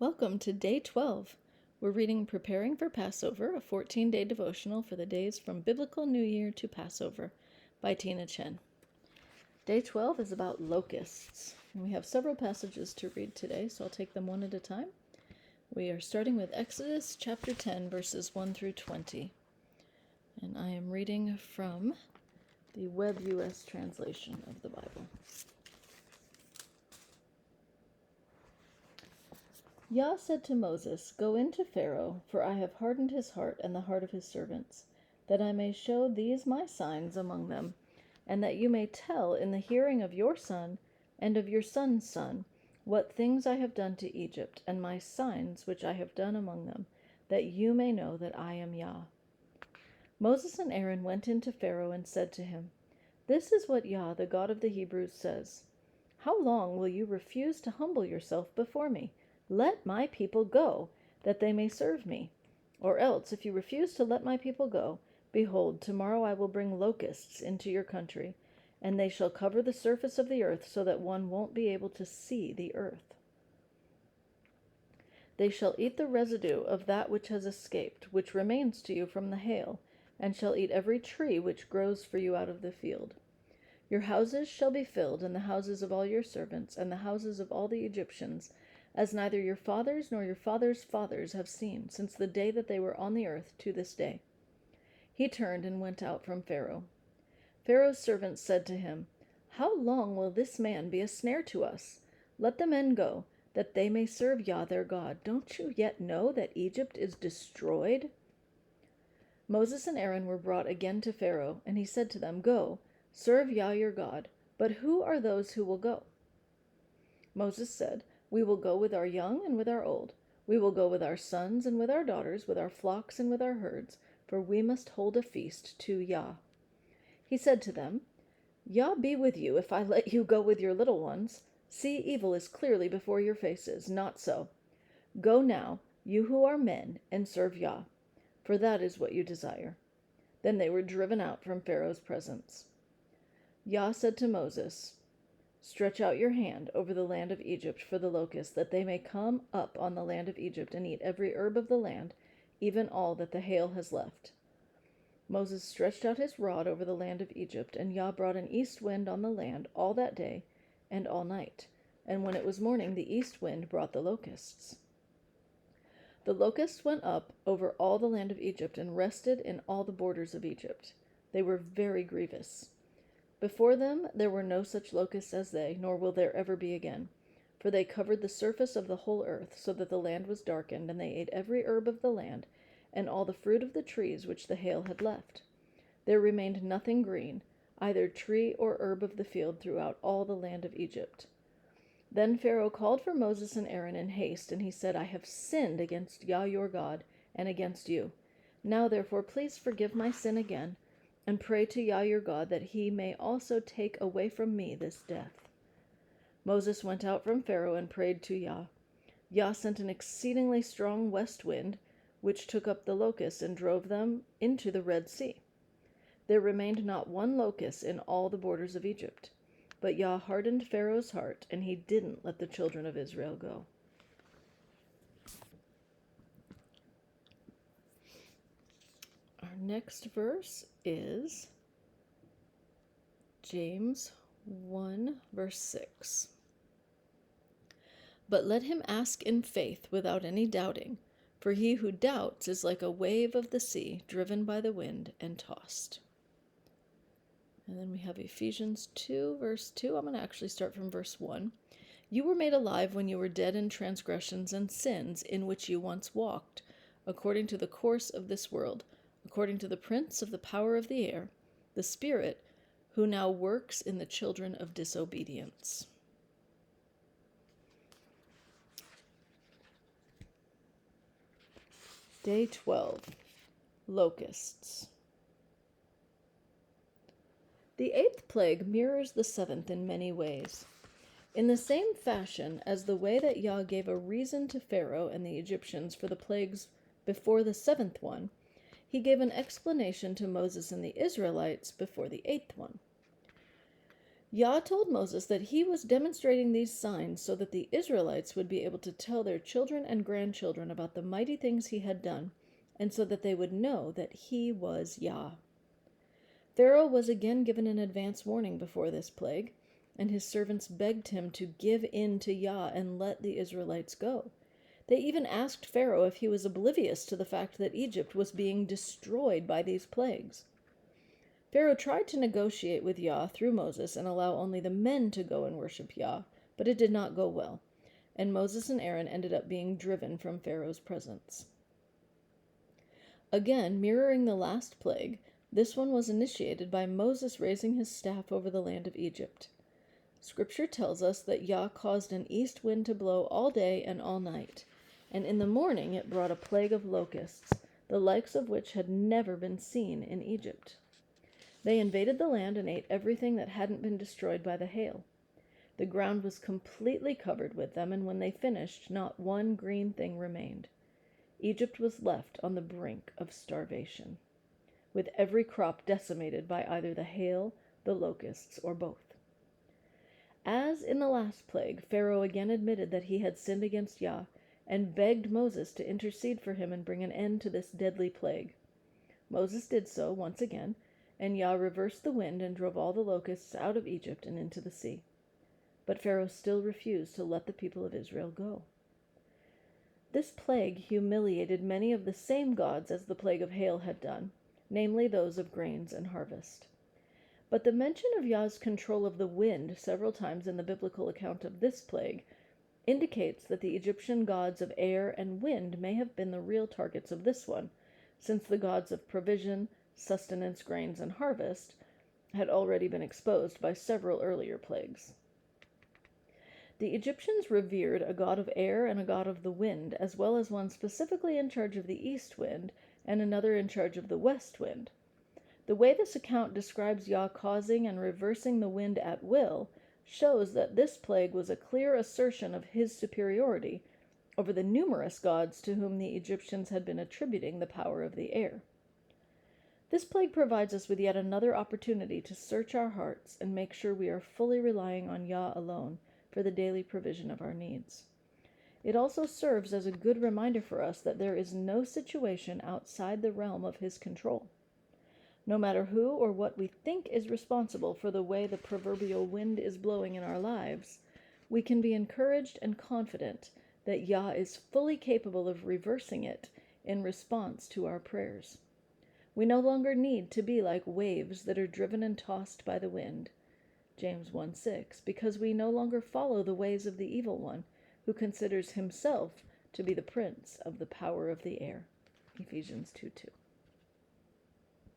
Welcome to Day 12. We're reading Preparing for Passover, a 14-day devotional for the days from Biblical New Year to Passover by Tina Chen. Day 12 is about locusts. And we have several passages to read today, so I'll take them one at a time. We are starting with Exodus chapter 10, verses 1 through 20. And I am reading from the Web US translation of the Bible. Yah said to Moses, "Go in to Pharaoh, for I have hardened his heart and the heart of his servants, that I may show these my signs among them, and that you may tell in the hearing of your son and of your son's son what things I have done to Egypt, and my signs which I have done among them, that you may know that I am Yah." Moses and Aaron went in to Pharaoh and said to him, "This is what Yah, the God of the Hebrews, says. How long will you refuse to humble yourself before me? Let my people go, that they may serve me. Or else, if you refuse to let my people go, behold, tomorrow I will bring locusts into your country, and they shall cover the surface of the earth so that one won't be able to see the earth. They shall eat the residue of that which has escaped, which remains to you from the hail, and shall eat every tree which grows for you out of the field. Your houses shall be filled, and the houses of all your servants, and the houses of all the Egyptians, as neither your fathers nor your fathers' fathers have seen, since the day that they were on the earth to this day." He turned and went out from Pharaoh. Pharaoh's servants said to him, "How long will this man be a snare to us? Let the men go, that they may serve Yah their God. Don't you yet know that Egypt is destroyed?" Moses and Aaron were brought again to Pharaoh, and he said to them, "Go, serve Yah your God. But who are those who will go?" Moses said, "We will go with our young and with our old. We will go with our sons and with our daughters, with our flocks and with our herds, for we must hold a feast to Yah." He said to them, "Yah be with you if I let you go with your little ones. See, evil is clearly before your faces. Not so. Go now, you who are men, and serve Yah, for that is what you desire." Then they were driven out from Pharaoh's presence. Yah said to Moses, "Stretch out your hand over the land of Egypt for the locusts, that they may come up on the land of Egypt and eat every herb of the land, even all that the hail has left." Moses stretched out his rod over the land of Egypt, and Yah brought an east wind on the land all that day and all night. And when it was morning, the east wind brought the locusts. The locusts went up over all the land of Egypt and rested in all the borders of Egypt. They were very grievous. Before them there were no such locusts as they, nor will there ever be again. For they covered the surface of the whole earth, so that the land was darkened, and they ate every herb of the land, and all the fruit of the trees which the hail had left. There remained nothing green, either tree or herb of the field, throughout all the land of Egypt. Then Pharaoh called for Moses and Aaron in haste, and he said, "I have sinned against Yah your God, and against you. Now therefore please forgive my sin again, and pray to Yah your God that he may also take away from me this death." Moses went out from Pharaoh and prayed to Yah. Yah sent an exceedingly strong west wind, which took up the locusts and drove them into the Red Sea. There remained not one locust in all the borders of Egypt. But Yah hardened Pharaoh's heart, and he didn't let the children of Israel go. Our next verse is James 1, verse 6. "But let him ask in faith without any doubting, for he who doubts is like a wave of the sea, driven by the wind and tossed." And then we have Ephesians 2, verse 2. I'm going to actually start from verse 1. "You were made alive when you were dead in transgressions and sins, in which you once walked, according to the course of this world, according to the prince of the power of the air, the Spirit, who now works in the children of disobedience." Day 12. Locusts. The eighth plague mirrors the seventh in many ways. In the same fashion as the way that Yah gave a reason to Pharaoh and the Egyptians for the plagues before the seventh one, he gave an explanation to Moses and the Israelites before the eighth one. Yah told Moses that he was demonstrating these signs so that the Israelites would be able to tell their children and grandchildren about the mighty things he had done, and so that they would know that he was Yah. Pharaoh was again given an advance warning before this plague, and his servants begged him to give in to Yah and let the Israelites go. They even asked Pharaoh if he was oblivious to the fact that Egypt was being destroyed by these plagues. Pharaoh tried to negotiate with Yah through Moses and allow only the men to go and worship Yah, but it did not go well, and Moses and Aaron ended up being driven from Pharaoh's presence. Again, mirroring the last plague, this one was initiated by Moses raising his staff over the land of Egypt. Scripture tells us that Yah caused an east wind to blow all day and all night, and in the morning it brought a plague of locusts, the likes of which had never been seen in Egypt. They invaded the land and ate everything that hadn't been destroyed by the hail. The ground was completely covered with them, and when they finished, not one green thing remained. Egypt was left on the brink of starvation, with every crop decimated by either the hail, the locusts, or both. As in the last plague, Pharaoh again admitted that he had sinned against Yah, and begged Moses to intercede for him and bring an end to this deadly plague. Moses did so once again, and Yah reversed the wind and drove all the locusts out of Egypt and into the sea. But Pharaoh still refused to let the people of Israel go. This plague humiliated many of the same gods as the plague of hail had done, namely those of grains and harvest. But the mention of Yah's control of the wind several times in the biblical account of this plague indicates that the Egyptian gods of air and wind may have been the real targets of this one, since the gods of provision, sustenance, grains, and harvest had already been exposed by several earlier plagues. The Egyptians revered a god of air and a god of the wind, as well as one specifically in charge of the east wind and another in charge of the west wind. The way this account describes Yah causing and reversing the wind at will shows that this plague was a clear assertion of his superiority over the numerous gods to whom the Egyptians had been attributing the power of the air. This plague provides us with yet another opportunity to search our hearts and make sure we are fully relying on Yah alone for the daily provision of our needs. It also serves as a good reminder for us that there is no situation outside the realm of his control. No matter who or what we think is responsible for the way the proverbial wind is blowing in our lives, we can be encouraged and confident that Yah is fully capable of reversing it in response to our prayers. We no longer need to be like waves that are driven and tossed by the wind, James 1:6, because we no longer follow the ways of the evil one, who considers himself to be the prince of the power of the air, Ephesians 2:2.